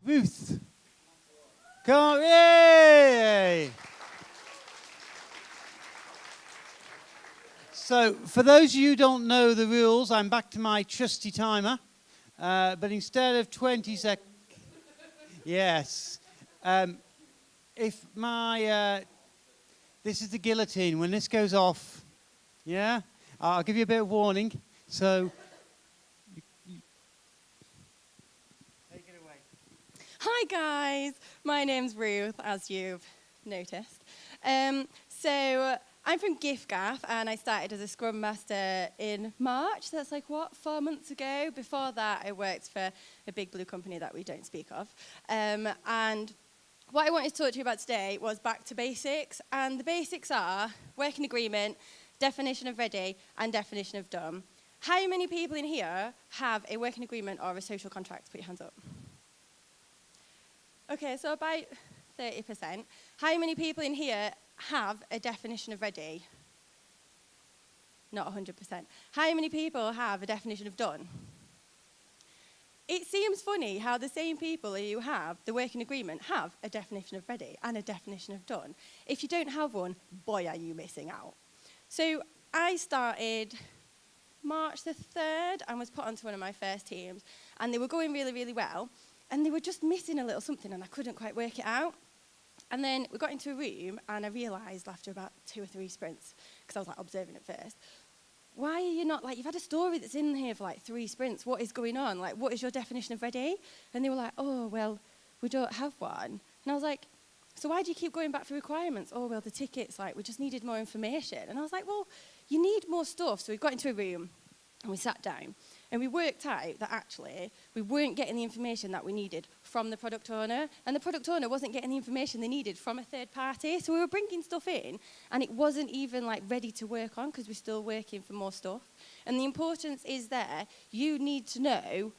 Ruth. Come on, yay! So, for those of you who don't know the rules, I'm back to my trusty timer. But instead of 20 seconds... Yes. If my... this is the guillotine. When this goes off, yeah? I'll give you a bit of warning. So... take it away. Hi guys, my name's Ruth, as you've noticed. So I'm from GIFGAF and I started as a Scrum Master in March. That's 4 months ago. Before that I worked for a big blue company that we don't speak of. And what I wanted to talk to you about today was back to basics. And the basics are working agreement, definition of ready and definition of done. How many people in here have a working agreement or a social contract? Put your hands up. Okay, so about 30%. How many people in here have a definition of ready? Not 100%. How many people have a definition of done? It seems funny how the same people who have the working agreement have a definition of ready and a definition of done. If you don't have one, boy, are you missing out. So I started March the 3rd and was put onto one of my first teams, and they were going really, really well. And they were just missing a little something, and I couldn't quite work it out. And then we got into a room, and I realised after about 2 or 3 sprints, because I was observing it first, why are you not, you've had a story that's in here for 3 sprints, what is going on? What is your definition of ready? And they were like, oh, well, we don't have one. And I was like, so why do you keep going back for requirements? Oh, well, the tickets, we just needed more information. And I was like, well, you need more stuff. So we got into a room, and we sat down. And we worked out that actually we weren't getting the information that we needed from the product owner, and the product owner wasn't getting the information they needed from a third party. So we were bringing stuff in, and it wasn't even ready to work on because we're still working for more stuff. And the importance is there. You need to know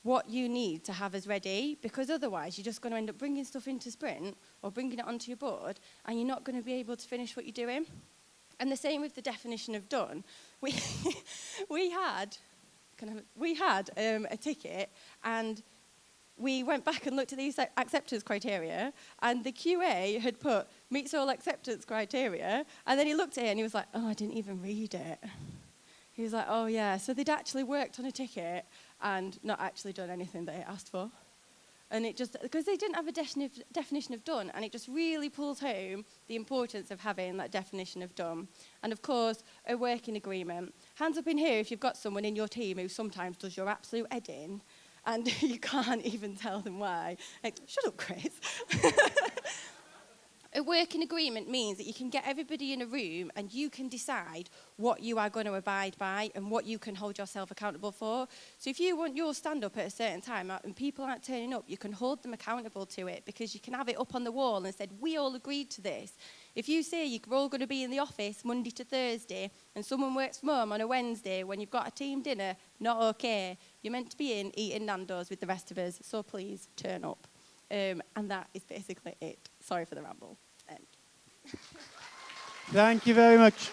what you need to have as ready, because otherwise you're just going to end up bringing stuff into sprint or bringing it onto your board, and you're not going to be able to finish what you're doing. And the same with the definition of done. We had a ticket, and we went back and looked at these acceptance criteria, and the QA had put meets all acceptance criteria, and then he looked at it and he was like, oh, I didn't even read it. He was like, oh yeah, so they'd actually worked on a ticket and not actually done anything that it asked for. And it just, because they didn't have a definition of done, and it just really pulls home the importance of having that definition of done. And of course, a working agreement. Hands up in here if you've got someone in your team who sometimes does your absolute head in, and you can't even tell them why. Shut up, Chris. A working agreement means that you can get everybody in a room and you can decide what you are going to abide by and what you can hold yourself accountable for. So if you want your stand-up at a certain time and people aren't turning up, you can hold them accountable to it, because you can have it up on the wall and said, we all agreed to this. If you say you're all going to be in the office Monday to Thursday and someone works from home on a Wednesday when you've got a team dinner, not okay. You're meant to be in eating Nando's with the rest of us, so please turn up. And that is basically it. Sorry for the ramble. Thank you very much.